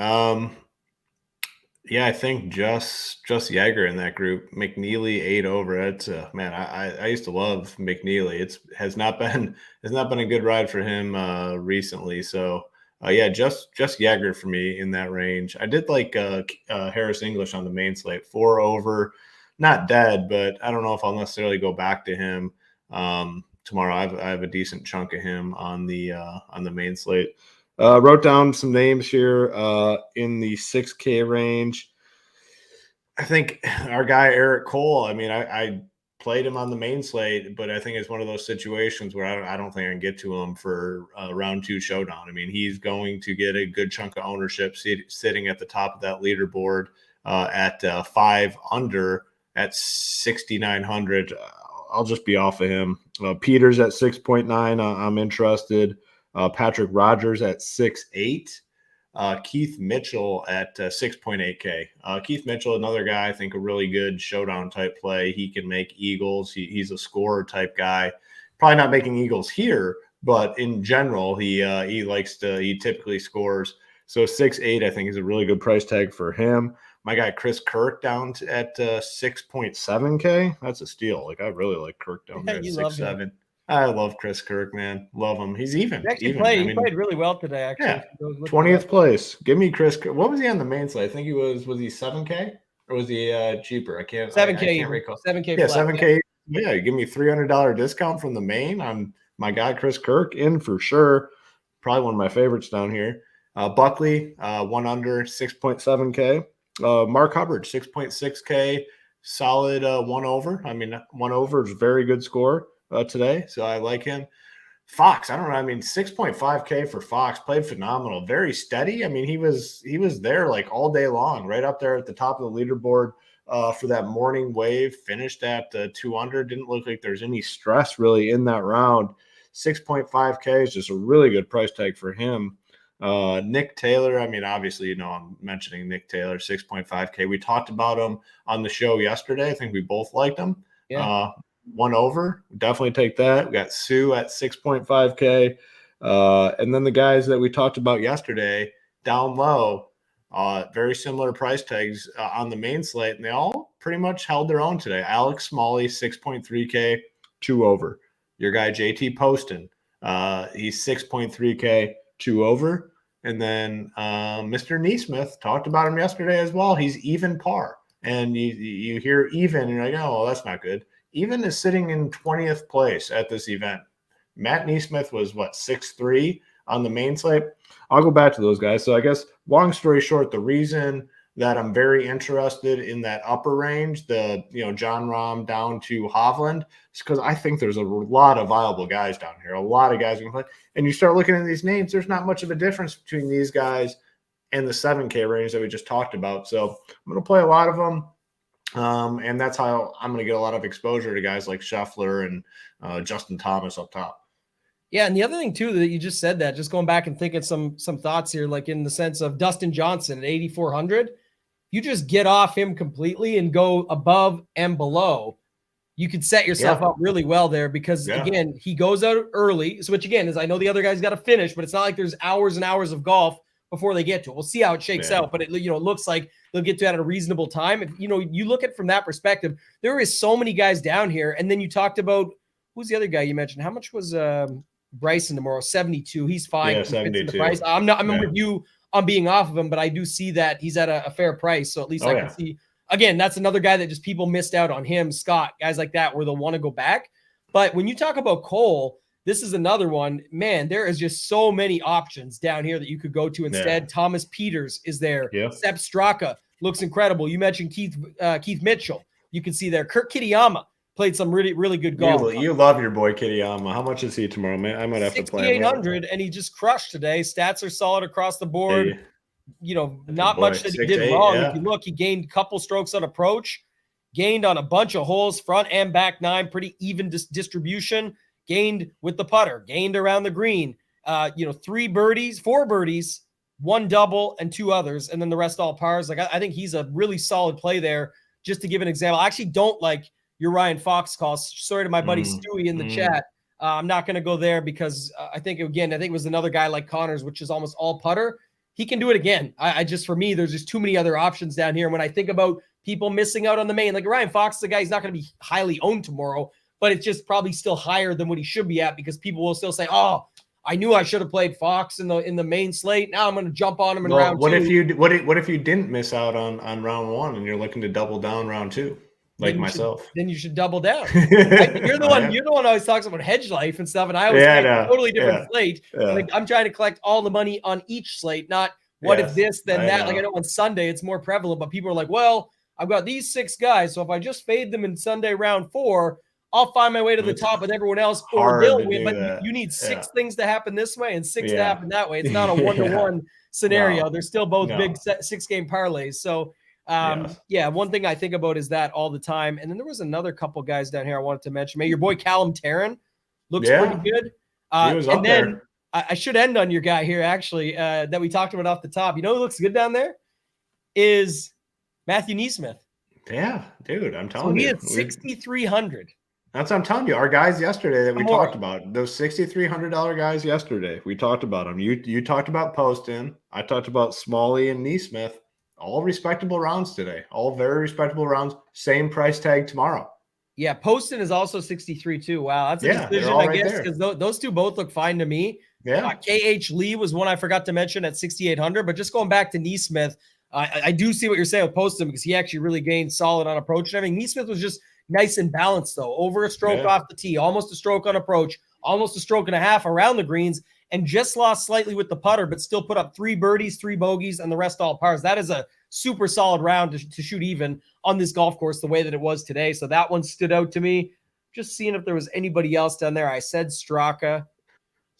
I think just Jaeger in that group. McNeely 8 over. It's man, I used to love McNeely. It has not been a good ride for him recently. So just Jaeger for me in that range. I did like Harris English on the main slate, 4 over. Not dead, but I don't know if I'll necessarily go back to him tomorrow. I have a decent chunk of him on the main slate. Wrote down some names here in the 6K range. I think our guy Eric Cole. I mean, I played him on the main slate, but I think it's one of those situations where I don't think I can get to him for round 2 showdown. I mean, he's going to get a good chunk of ownership sitting at the top of that leaderboard at 5 under at 6,900. I'll just be off of him. Peters at 6.9. I'm interested. Patrick Rogers at 6.8. Keith Mitchell at 6.8K. Keith Mitchell, another guy, I think a really good showdown type play. He can make eagles. He's a scorer type guy. Probably not making eagles here, but in general, he typically scores. So 6.8, I think, is a really good price tag for him. My guy Chris Kirk down at 6.7K. That's a steal. Like, I really like Kirk down there at 6.7. I love Chris Kirk, man. Love him. He's even. He played really well today, actually. Yeah, 20th place. Give me Chris Kirk. What was he on the main slate? I think he was he 7K? Or was he cheaper? I can't 7K. I can't recall. 7K. Yeah, 7K. Yeah, give me $300 discount from the main on my guy Chris Kirk. In for sure. Probably one of my favorites down here. Buckley, 1 under, 6.7K. Mark Hubbard, 6.6K. Solid 1 over. I mean, 1 over is a very good score today, so I like him. Fox, I don't know. I mean, 6.5K for Fox, played phenomenal, very steady. I mean, he was there like all day long, right up there at the top of the leaderboard for that morning wave. Finished at 2 under. Didn't look like there's any stress really in that round. 6.5K is just a really good price tag for him. Nick Taylor, I mean, obviously, I'm mentioning Nick Taylor, 6.5K. We talked about him on the show yesterday. I think we both liked him. Yeah. 1 over, definitely take that. We got Sue at 6.5K. And then the guys that we talked about yesterday down low, very similar price tags on the main slate, and they all pretty much held their own today. Alex Smalley, 6.3K, 2 over. Your guy JT Poston, he's 6.3K, 2 over. And then Mr. Neesmith, talked about him yesterday as well. He's even par. And you hear even, and you're like, oh, well, that's not good. Even is sitting in 20th place at this event. Matt Neesmith was, 6'3" on the main slate? I'll go back to those guys. So I guess, long story short, the reason that I'm very interested in that upper range, the John Rahm down to Hovland, is because I think there's a lot of viable guys down here, a lot of guys who can play. And you start looking at these names, there's not much of a difference between these guys and the 7K range that we just talked about. So I'm going to play a lot of them. And that's how I'm going to get a lot of exposure to guys like Scheffler and Justin Thomas up top. Yeah, and the other thing too that you just said, that just going back and thinking some thoughts here, like in the sense of Dustin Johnson at 8,400, you just get off him completely and go above and below. You could set yourself up really well there because again, he goes out early. So which again is, I know the other guy's got to finish, but it's not like there's hours and hours of golf before they get to it. We'll see how it shakes out, but it looks like they'll get to it at a reasonable time. If you look at it from that perspective, there is so many guys down here. And then you talked about, who's the other guy you mentioned? How much was Bryson tomorrow? 72. He's fine. Yeah, 72. I'm with you on being off of him, but I do see that he's at a fair price. So at least I can see, again, that's another guy that just people missed out on him, Scott, guys like that, where they'll want to go back. But when you talk about Cole, this is another one, man, there is just so many options down here that you could go to instead. Yeah. Thomas Peters is there. Yeah. Sepp Straka looks incredible. You mentioned Keith Mitchell. You can see there. Kurt Kitayama played some really, really good golf. You love your boy Kitayama. How much is he tomorrow, man? I might have to play him. 6,800, and he just crushed today. Stats are solid across the board. Hey, not much that he did wrong. Yeah. If you look, he gained a couple strokes on approach, gained on a bunch of holes, front and back 9, pretty even distribution, gained with the putter, gained around the green, 4 birdies, 1 double and 2 others, and then the rest all pars. Like I think he's a really solid play there. Just to give an example, I actually don't like your Ryan Fox call. Sorry to my buddy Stewie in the chat. I'm not going to go there because I think it was another guy like Connors, which is almost all putter. He can do it again. I just, for me, there's just too many other options down here. And when I think about people missing out on the main, like Ryan Fox is a guy, he's not going to be highly owned tomorrow, but it's just probably still higher than what he should be at because people will still say, oh, I knew I should have played Fox in the main slate. Now I'm going to jump on him in round 2. What if you didn't miss out on round 1 and you're looking to double down round 2? Like myself, then you should double down. You're the one. You're the one who always talks about hedge life and stuff, and I always play a totally different slate. Like I'm trying to collect all the money on each slate, not what if this, then that. Like I know on Sunday it's more prevalent, but people are like, well, I've got these 6 guys, so if I just fade them in Sunday round 4, I'll find my way to the top with everyone else, or they'll win. But you need 6 things to happen this way and 6 to happen that way. It's not a 1-to-1 scenario. No. They're still both big 6-game parlays. So. One thing I think about is that all the time. And then there was another couple guys down here I wanted to mention. Your boy Callum Tarrant looks pretty good. And then I should end on your guy here, actually, that we talked about off the top. You know who looks good down there? Is Matthew Neesmith. Yeah, dude, I'm telling you. He had 6,300. That's what I'm telling you. Our guys yesterday that we talked about, those $6,300 guys yesterday, we talked about them. You talked about Poston. I talked about Smalley and Neesmith. All respectable rounds today. All very respectable rounds. Same price tag tomorrow. Yeah, Poston is also 63 too. Wow, that's a decision, I guess, because those two both look fine to me. Yeah. KH Lee was one I forgot to mention at 6,800. But just going back to Neesmith, I do see what you're saying with Poston because he actually really gained solid on approach and everything. Neesmith was just nice and balanced, though. Over a stroke off the tee, almost a stroke on approach, almost a stroke and a half around the greens, and just lost slightly with the putter, but still put up 3 birdies, 3 bogeys, and the rest all pars. That is a super solid round to shoot even on this golf course the way that it was today. So that one stood out to me. Just seeing if there was anybody else down there. I said Straka.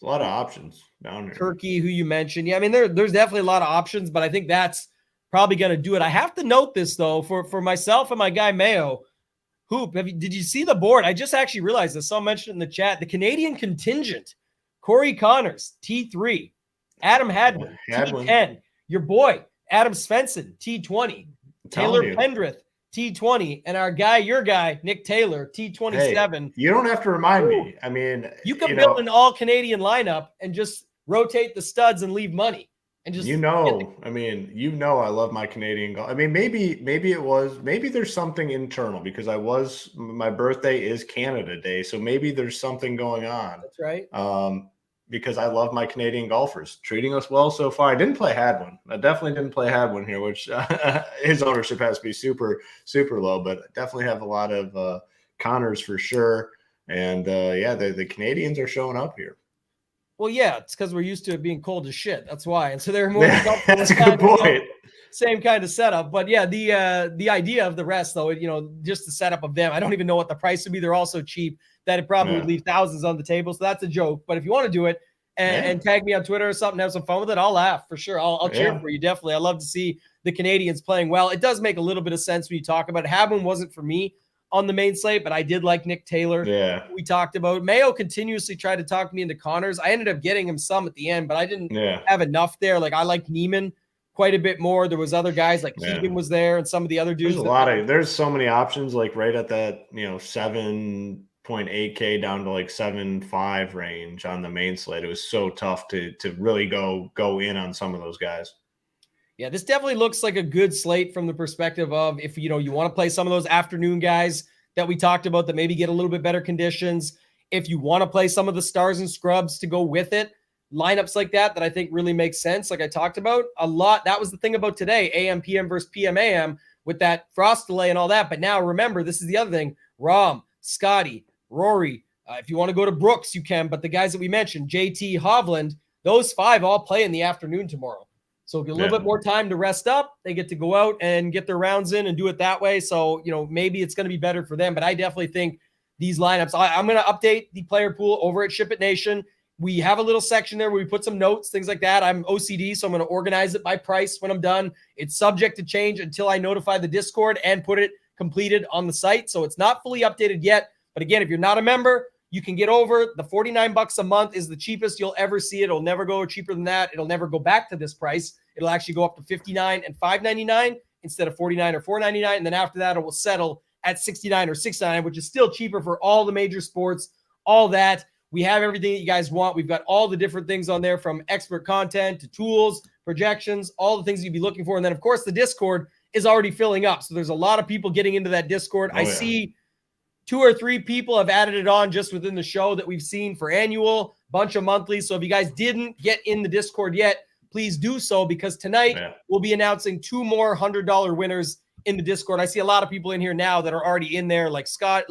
A lot of options down here. Turkey, who you mentioned. Yeah, I mean, there's definitely a lot of options, but I think that's probably going to do it. I have to note this, though, for myself and my guy Mayo. Hoop, did you see the board? I just actually realized this. Someone mentioned in the chat. The Canadian contingent. Corey Connors, T3. Adam Hadwin, T10. Your boy, Adam Svensson, T20. Taylor Pendrith, T20. And your guy, Nick Taylor, T27. Hey, you don't have to remind me. I mean, you can build an all-Canadian lineup and just rotate the studs and leave money. And just I love my Canadian golf. I mean, maybe there's something internal because my birthday is Canada Day. So maybe there's something going on. That's right. because I love my Canadian golfers treating us well so far. I didn't play Hadwin. I definitely didn't play Hadwin here, which his ownership has to be super, super low, but definitely have a lot of Connors for sure. And the Canadians are showing up here. Well, yeah, it's because we're used to it being cold as shit. That's why. And so they're more That's a good point. Same kind of setup. But yeah, the idea of the rest, though, just the setup of them, I don't even know what the price would be. They're all so cheap that it probably would leave thousands on the table. So that's a joke. But if you want to do it and tag me on Twitter or something, have some fun with it, I'll laugh for sure. I'll cheer for you. Definitely. I love to see the Canadians playing well. It does make a little bit of sense when you talk about it. Hadwin wasn't for me on the main slate, but I did like Nick Taylor. Yeah. We talked about Mayo continuously tried to talk me into Connors. I ended up getting him some at the end, but I didn't have enough there. Like I like Neiman quite a bit more. There was other guys like Keegan was there and some of the other dudes. There's so many options, like right at that, 7.8K down to like 7.5 range on the main slate. It was so tough to really go in on some of those guys. Yeah, this definitely looks like a good slate from the perspective of if, you want to play some of those afternoon guys that we talked about that maybe get a little bit better conditions. If you want to play some of the stars and scrubs to go with it, lineups like that I think really makes sense. Like I talked about a lot. That was the thing about today, AM, PM versus PM, AM with that frost delay and all that. But now remember, this is the other thing. Rahm, Scotty, Rory. If you want to go to Brooks, you can. But the guys that we mentioned, JT, Hovland, those 5 all play in the afternoon tomorrow. So get a little bit more time to rest up. They get to go out and get their rounds in and do it that way. So, maybe it's going to be better for them. But I definitely think these lineups, I'm going to update the player pool over at Ship It Nation. We have a little section there where we put some notes, things like that. I'm OCD, so I'm going to organize it by price when I'm done. It's subject to change until I notify the Discord and put it completed on the site. So it's not fully updated yet. But again, if you're not a member, you can get over the $49 a month is the cheapest you'll ever see it. It'll never go cheaper than that. It'll never go back to this price. It'll actually go up to $59 and $5.99 instead of $49 or $4.99. And then after that, it will settle at $69 or $6.99, which is still cheaper for all the major sports, all that. We have everything that you guys want. We've got all the different things on there from expert content to tools, projections, all the things you'd be looking for. And then, of course, the Discord is already filling up. So there's a lot of people getting into that Discord. I see 2 or 3 people have added it on just within the show that we've seen for annual, bunch of monthly. So if you guys didn't get in the Discord yet, please do so because tonight we'll be announcing 2 more $100 winners in the Discord. I see a lot of people in here now that are already in there, like Scott,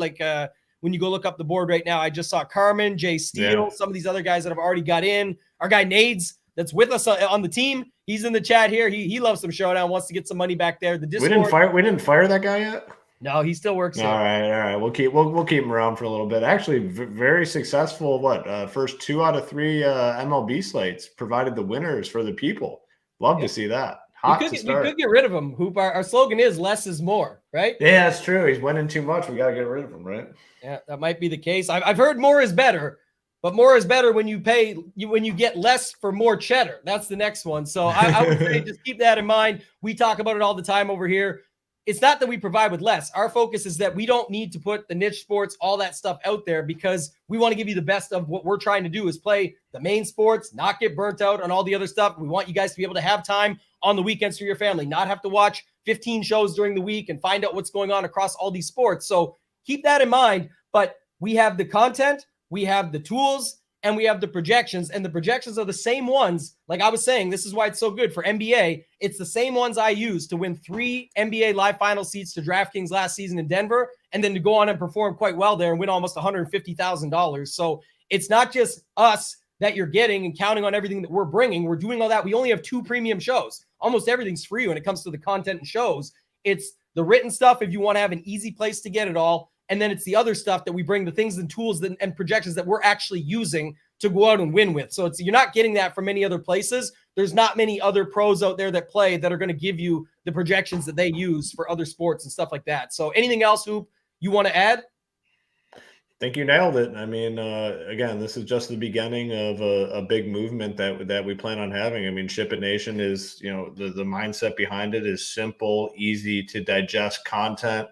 when you go look up the board right now, I just saw Carmen, Jay Steele, some of these other guys that have already got in. Our guy Nades that's with us on the team, he's in the chat here. He loves some Showdown, wants to get some money back there. The Discord. We didn't fire that guy yet. No, he still works. All right. We'll keep him around for a little bit. Actually, very successful. First 2 out of 3 MLB slates provided the winners for the people. Love to see that. We could get rid of him. Hoop. Our slogan is less is more, right? Yeah, that's true. He's winning too much. We got to get rid of him, right? Yeah, that might be the case. I've heard more is better, but more is better when you get less for more cheddar. That's the next one. So I would say just keep that in mind. We talk about it all the time over here. It's not that we provide with less. Our focus is that we don't need to put the niche sports, all that stuff out there because we want to give you the best of what we're trying to do is play the main sports, not get burnt out on all the other stuff. We want you guys to be able to have time on the weekends for your family, not have to watch 15 shows during the week and find out what's going on across all these sports. So keep that in mind. But we have the content, we have the tools, and we have the projections, and the projections are the same ones. Like I was saying, this is why it's so good for NBA. It's the same ones I used to win 3 NBA live final seats to DraftKings last season in Denver, and then to go on and perform quite well there and win almost $150,000. So it's not just us that you're getting and counting on everything that we're bringing. We're doing all that. We only have 2 premium shows. Almost everything's free when it comes to the content and shows. It's the written stuff if you want to have an easy place to get it all. And then it's the other stuff that we bring, the things and tools and projections that we're actually using to go out and win with. So you're not getting that from many other places. There's not many other pros out there that play that are going to give you the projections that they use for other sports and stuff like that. So anything else, Hoop, you want to add? I think you nailed it. I mean, again, this is just the beginning of a big movement that we plan on having. I mean, Ship It Nation is, the mindset behind it is simple, easy to digest content,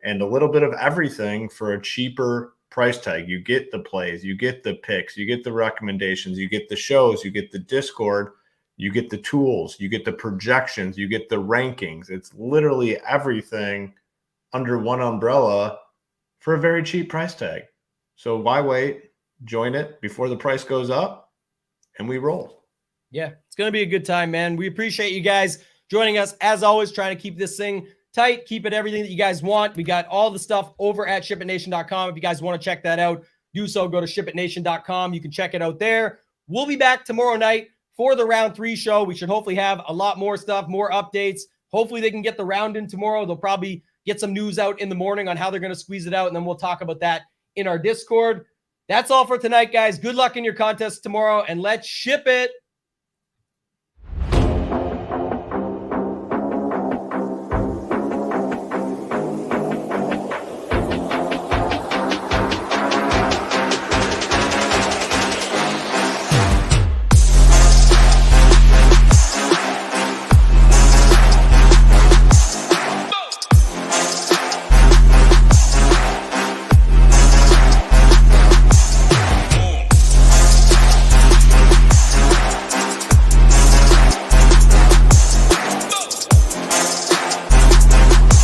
and a little bit of everything for a cheaper price tag. You get the plays, you get the picks, you get the recommendations, you get the shows, you get the Discord, you get the tools, you get the projections, you get the rankings. It's literally everything under one umbrella for a very cheap price tag. So why wait? Join it before the price goes up. and we roll. Yeah, it's going to be a good time, man. We appreciate you guys joining us. As always, trying to keep this thing tight, keep it everything that you guys want. We got all the stuff over at shipitnation.com. If you guys want to check that out, do so. Go to shipitnation.com. You can check it out there. We'll be back tomorrow night for the round 3 show. We should hopefully have a lot more stuff, more updates. Hopefully they can get the round in tomorrow. They'll probably get some news out in the morning on how they're going to squeeze it out, and then we'll talk about that in our Discord. That's all for tonight, guys. Good luck in your contest tomorrow, and let's ship it.